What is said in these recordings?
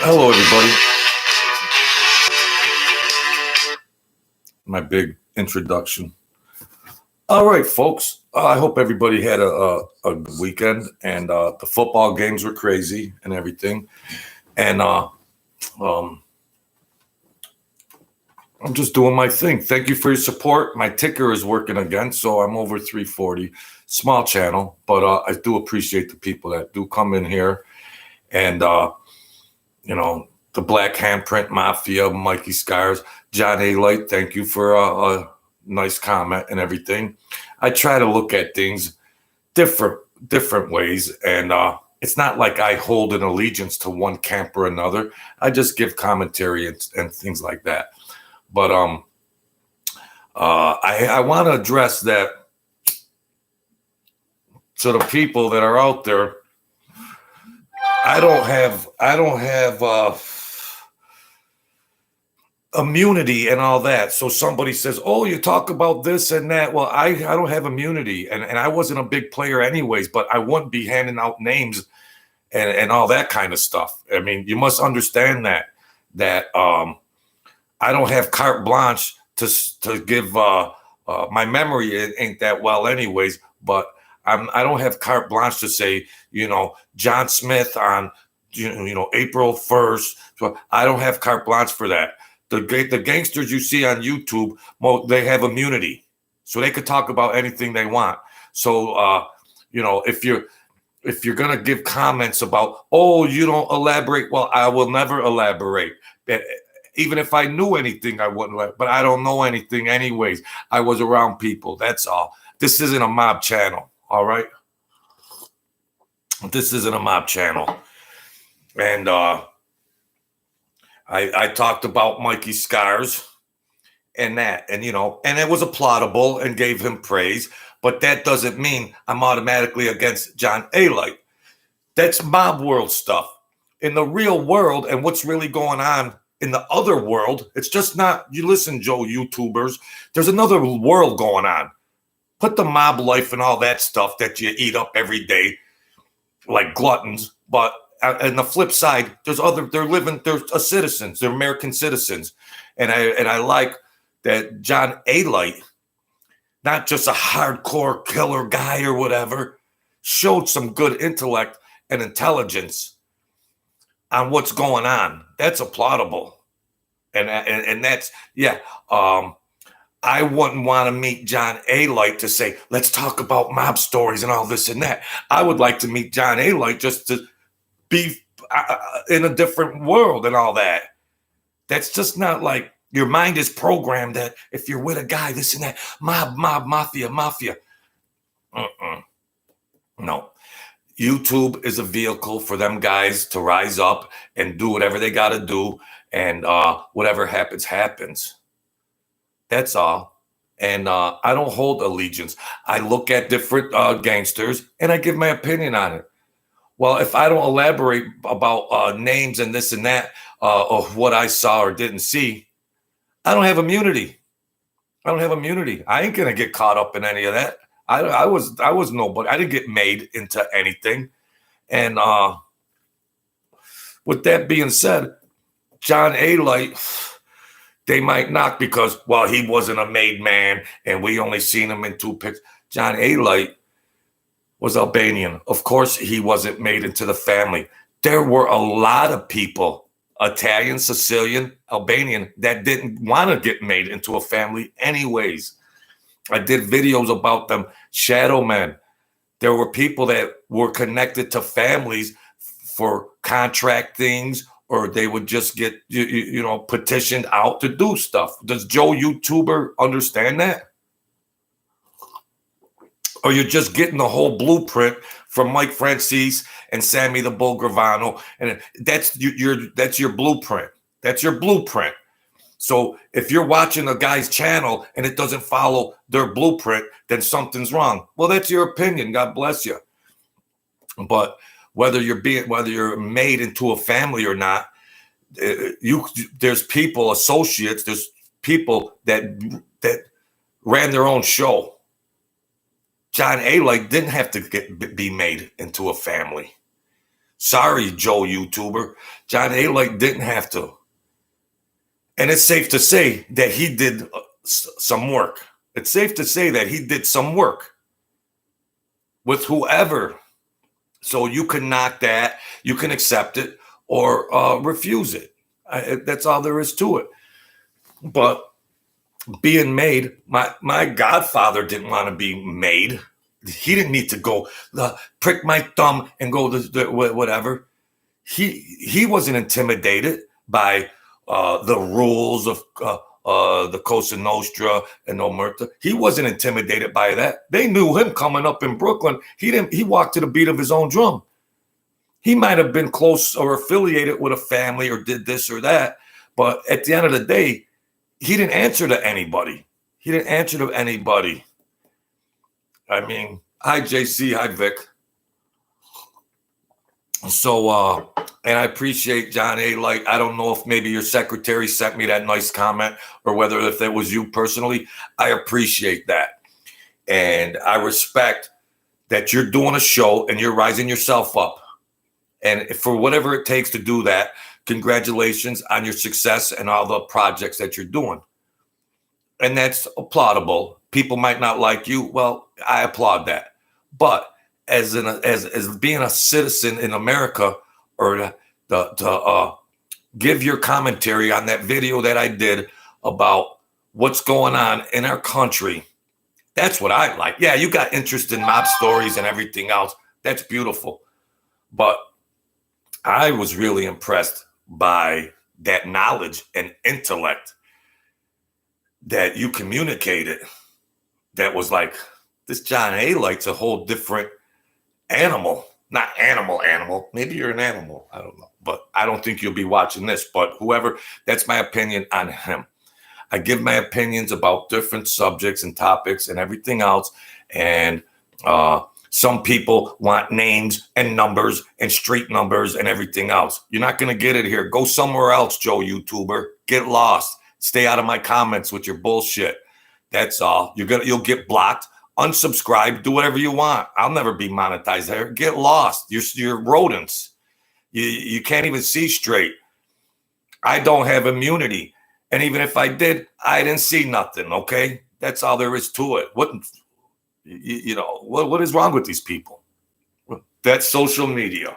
Hello, everybody. My big introduction. All right, folks. I hope everybody had a good weekend, and the football games were crazy and everything. And um, I'm just doing my thing. Thank you for your support. My ticker is working again, so I'm over 340. Small channel, but I do appreciate the people that do come in here, and the Black Handprint Mafia, Mikey Scars, John Alite. Thank you for a nice comment and everything. I try to look at things different ways, and it's not like I hold an allegiance to one camp or another. I just give commentary and things like that. But I want to address that to the people that are out there. I don't have immunity and all that. So somebody says, "Oh, you talk about this and that." Well, I don't have immunity, and I wasn't a big player anyways, but I wouldn't be handing out names and all that kind of stuff. I mean, you must understand that I don't have carte blanche to give. My memory ain't that well, anyways. But I don't have carte blanche to say, John Smith on, April 1st. So I don't have carte blanche for that. The gangsters you see on YouTube, they have immunity, so they could talk about anything they want. So if you're gonna give comments about, oh, you don't elaborate, well, I will never elaborate. Even if I knew anything, I wouldn't. But I don't know anything anyways. I was around people. That's all. This isn't a mob channel. All right. This isn't a mob channel. And I talked about Mikey Scars and that, and it was applaudable and gave him praise. But that doesn't mean I'm automatically against John Alite. That's mob world stuff. In the real world, and what's really going on in the other world, it's just not, you listen, Joe, YouTubers, there's another world going on. Put the mob life and all that stuff that you eat up every day like gluttons. But on the flip side, they're citizens, they're American citizens. And I like that John Alite, not just a hardcore killer guy or whatever, showed some good intellect and intelligence on what's going on. That's applaudable. And that's, yeah. I wouldn't want to meet John Alite to say, let's talk about mob stories and all this and that. I would like to meet John Alite just to be in a different world and all that. That's just not like, your mind is programmed that if you're with a guy, this and that, mob, mafia. No. YouTube is a vehicle for them guys to rise up and do whatever they got to do. And whatever happens. That's all. And I don't hold allegiance. I look at different gangsters and I give my opinion on it. Well, if I don't elaborate about names and this and that of what I saw or didn't see, I don't have immunity. I ain't gonna get caught up in any of that. I was nobody. I didn't get made into anything. And with that being said, John Alite, they might knock because, well, he wasn't a made man and we only seen him in 2 pictures. John Alite was Albanian. Of course, he wasn't made into the family. There were a lot of people, Italian, Sicilian, Albanian, that didn't want to get made into a family anyways. I did videos about them, shadow men. There were people that were connected to families for contract things, or they would just get, petitioned out to do stuff. Does Joe YouTuber understand that? Or you're just getting the whole blueprint from Mike Francis and Sammy the Bull Gravano, and that's your blueprint. That's your blueprint. So if you're watching a guy's channel and it doesn't follow their blueprint, then something's wrong. Well, that's your opinion. God bless you. But whether you're made into a family or not, there's people, associates, there's people that ran their own show. John Alite didn't have to be made into a family. Sorry, Joe YouTuber. John Alite didn't have to. And it's safe to say that he did some work. It's safe to say that he did some work with whoever. So you can knock that, you can accept it or refuse it. That's all there is to it. But being made, my godfather didn't want to be made. He didn't need to go prick my thumb and go to whatever. He wasn't intimidated by the rules of the Cosa Nostra and Omerta. He wasn't intimidated by that. They knew him coming up in Brooklyn. He walked to the beat of his own drum. He might have been close or affiliated with a family or did this or that, but at the end of the day, he didn't answer to anybody. He didn't answer to anybody. I mean, hi JC, hi Vic. So, and I appreciate John Alite. I don't know if maybe your secretary sent me that nice comment or whether if that was you personally. I appreciate that. And I respect that you're doing a show and you're rising yourself up. And for whatever it takes to do that, congratulations on your success and all the projects that you're doing. And that's applaudable. People might not like you. Well, I applaud that. But as being a citizen in America, or to give your commentary on that video that I did about what's going on in our country, that's what I like. Yeah, you got interest in mob stories and everything else. That's beautiful. But I was really impressed by that knowledge and intellect that you communicated. That was like, this John Alite's a whole different animal. Not animal. Maybe you're an animal. I don't know. But I don't think you'll be watching this. But whoever, that's my opinion on him. I give my opinions about different subjects and topics and everything else. And some people want names and numbers and street numbers and everything else. You're not going to get it here. Go somewhere else, Joe YouTuber. Get lost. Stay out of my comments with your bullshit. That's all. You'll get blocked, unsubscribe, do whatever you want. I'll never be monetized there. Get lost. You're rodents. You can't even see straight. I don't have immunity. And even if I did, I didn't see nothing, okay? That's all there is to it. What is wrong with these people? That's social media.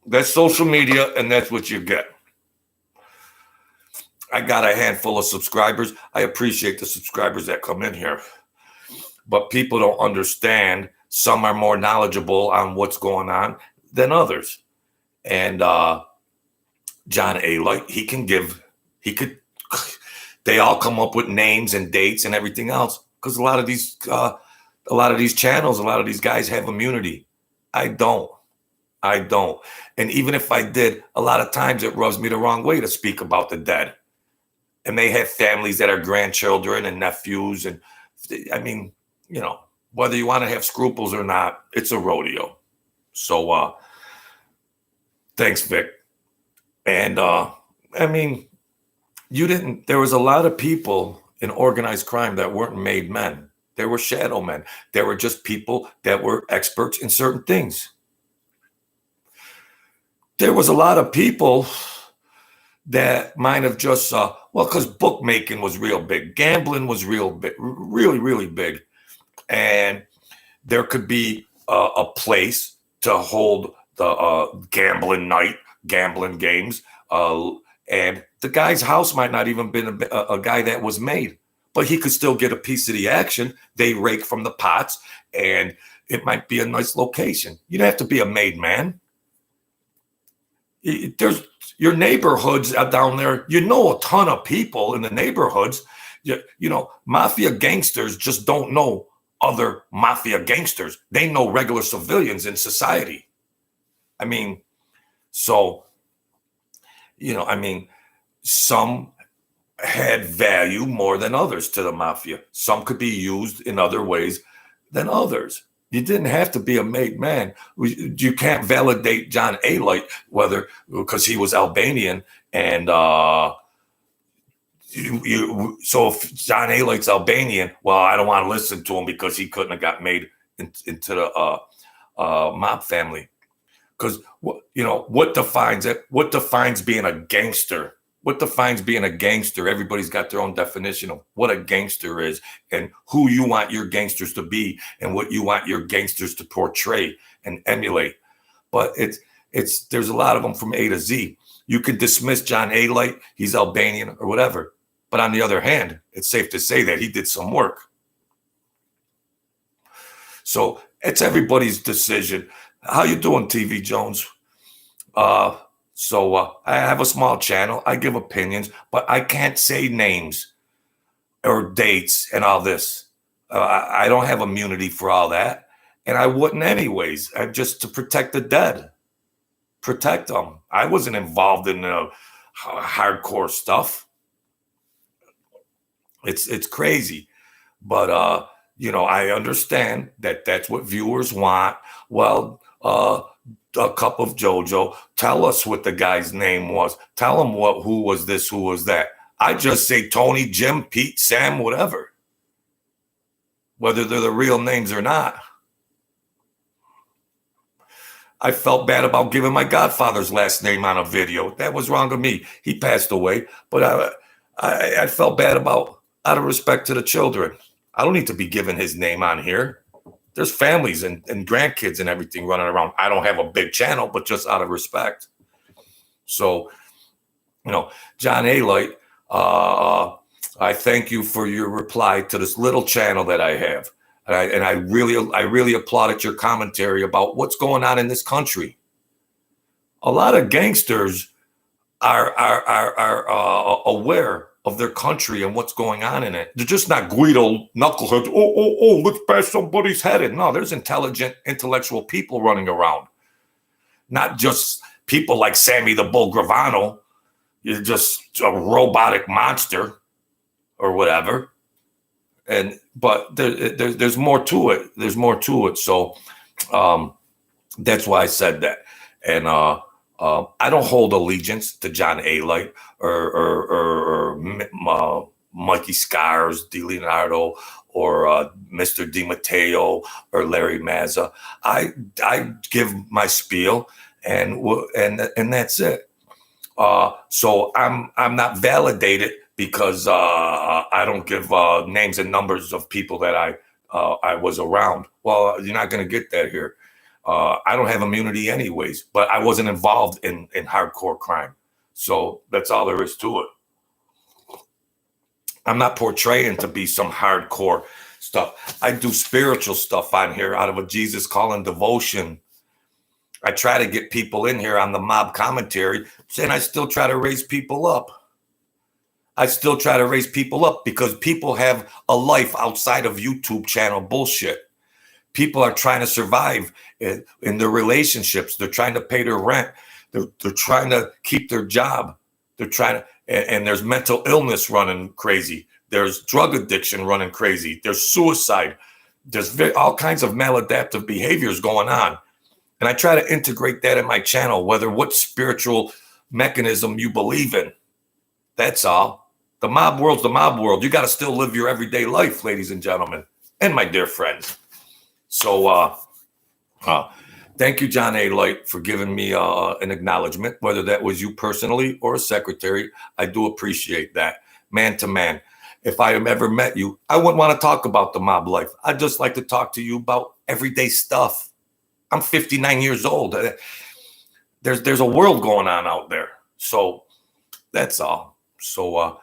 That's social media, and that's what you get. I got a handful of subscribers. I appreciate the subscribers that come in here. But people don't understand. Some are more knowledgeable on what's going on than others. And John Alite, they all come up with names and dates and everything else because a lot of these channels, a lot of these guys have immunity. I don't. And even if I did, a lot of times it rubs me the wrong way to speak about the dead. And they have families that are grandchildren and nephews. And I mean, whether you want to have scruples or not, it's a rodeo. So thanks, Vic. And I mean, there was a lot of people in organized crime that weren't made men. There were shadow men. There were just people that were experts in certain things. There was a lot of people that might have just because bookmaking was real big. Gambling was real big, really, really big. And there could be a place to hold the gambling night, gambling games. And the guy's house might not even been a guy that was made, but he could still get a piece of the action. They rake from the pots, and it might be a nice location. You don't have to be a made man. There's your neighborhoods out down there. A ton of people in the neighborhoods. Mafia gangsters just don't know other mafia gangsters. They know regular civilians in society. I mean, some had value more than others to the mafia. Some could be used in other ways than others. You didn't have to be a made man. You can't validate John Alite because he was Albanian and so if John Alite's Albanian, well, I don't want to listen to him because he couldn't have got made into the mob family. Because what defines it? What defines being a gangster? What defines being a gangster? Everybody's got their own definition of what a gangster is and who you want your gangsters to be and what you want your gangsters to portray and emulate. But there's a lot of them from A to Z. You could dismiss John Alite, he's Albanian or whatever. But on the other hand, it's safe to say that he did some work. So it's everybody's decision. How you doing, TV Jones? So I have a small channel. I give opinions, but I can't say names or dates and all this. I don't have immunity for all that. And I wouldn't anyways, just to protect the dead. Protect them. I wasn't involved in hardcore stuff. It's crazy. But, I understand that that's what viewers want. Well, a cup of JoJo. Tell us what the guy's name was. Tell them who was this, who was that. I just say Tony, Jim, Pete, Sam, whatever. Whether they're the real names or not. I felt bad about giving my godfather's last name on a video. That was wrong of me. He passed away, but I felt bad out of respect to the children. I don't need to be giving his name on here. There's families and grandkids and everything running around. I don't have a big channel, but just out of respect. So, John Alite, I thank you for your reply to this little channel that I have. And I really applauded your commentary about what's going on in this country. A lot of gangsters are aware of their country and what's going on in it. They're just not Guido knuckleheads. Oh, let's bash somebody's head in. No, there's intelligent, intellectual people running around. Not just people like Sammy the Bull Gravano. You're just a robotic monster or whatever. But there's more to it. There's more to it. So that's why I said that. And I don't hold allegiance to John Alite or Mikey Scars, DeLeonardo, or Mr. DiMatteo or Larry Mazza. I give my spiel and that's it. So I'm not validated because I don't give names and numbers of people that I was around. Well, you're not going to get that here. I don't have immunity anyways, but I wasn't involved in hardcore crime. So that's all there is to it. I'm not portraying to be some hardcore stuff. I do spiritual stuff on here out of a Jesus calling devotion. I try to get people in here on the mob commentary, and I still try to raise people up. I still try to raise people up because people have a life outside of YouTube channel bullshit. People are trying to survive in their relationships. They're trying to pay their rent. They're trying to keep their job. They're trying to, and there's mental illness running crazy. There's drug addiction running crazy. There's suicide. There's all kinds of maladaptive behaviors going on. And I try to integrate that in my channel, whether what spiritual mechanism you believe in. That's all. The mob world's the mob world. You got to still live your everyday life, ladies and gentlemen, and my dear friends. So thank you, John Alite, for giving me an acknowledgement, whether that was you personally or a secretary. I do appreciate that, man to man. If I have ever met you, I wouldn't want to talk about the mob life. I'd just like to talk to you about everyday stuff. I'm 59 years old. There's a world going on out there. So that's all. So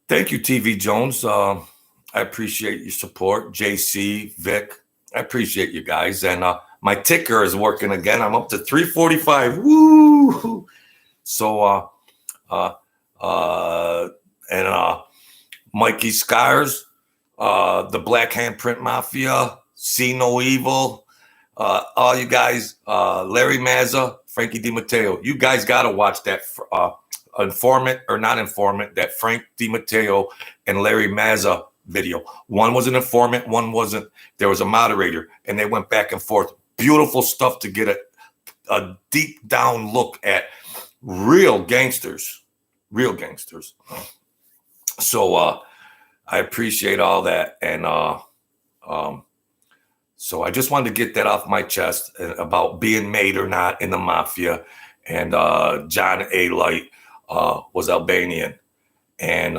thank you, TV Jones. I appreciate your support. JC, Vic. I appreciate you guys. And my ticker is working again. I'm up to 345. Woo! So, Mikey Scars, the Black Handprint Mafia, See No Evil, all you guys, Larry Mazza, Frankie DiMatteo. You guys got to watch that informant or not informant, that Frank DiMatteo and Larry Mazza video. One was an informant, one wasn't. There was a moderator, and they went back and forth. Beautiful stuff to get a deep down look at real gangsters. So I appreciate all that, and So I just wanted to get that off my chest about being made or not in the mafia. And John Alite was Albanian, and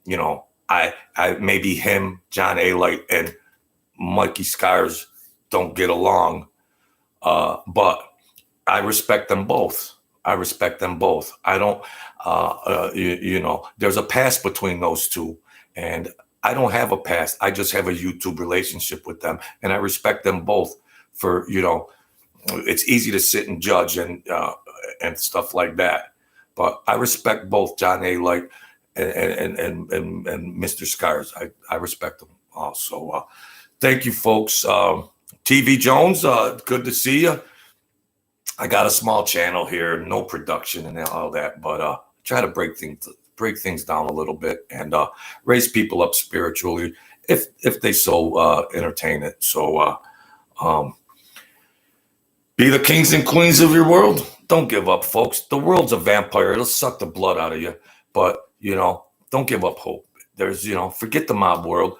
you know, I maybe him, John Alite, and Mikey Scars don't get along, but I respect them both. I respect them both. I don't, you know, there's a past between those two, and I don't have a past. I just have a YouTube relationship with them, and I respect them both for, you know, it's easy to sit and judge and stuff like that, but I respect both John A. Light and Mr. Scars. I respect them also. Thank you, folks. TV Jones, good to see you. I got a small channel here, no production and all that, but try to break things down a little bit and raise people up spiritually if they so entertain it. So be the kings and queens of your world. Don't give up, folks. The world's a vampire. It'll suck the blood out of you, but you know, don't give up hope. There's, you know, forget the mob world.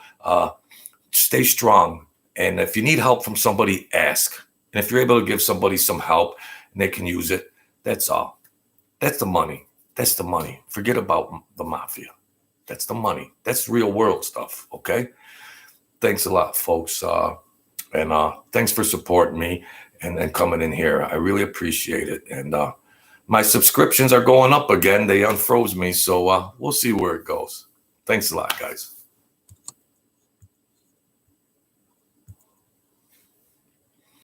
Stay strong, and if you need help from somebody, ask. And if you're able to give somebody some help and they can use it, that's all. That's the money. That's the money. Forget about the mafia. That's the money. That's real world stuff, okay? Thanks a lot, folks. And thanks for supporting me and coming in here. I really appreciate it. And my subscriptions are going up again. They unfroze me, so we'll see where it goes. Thanks a lot, guys.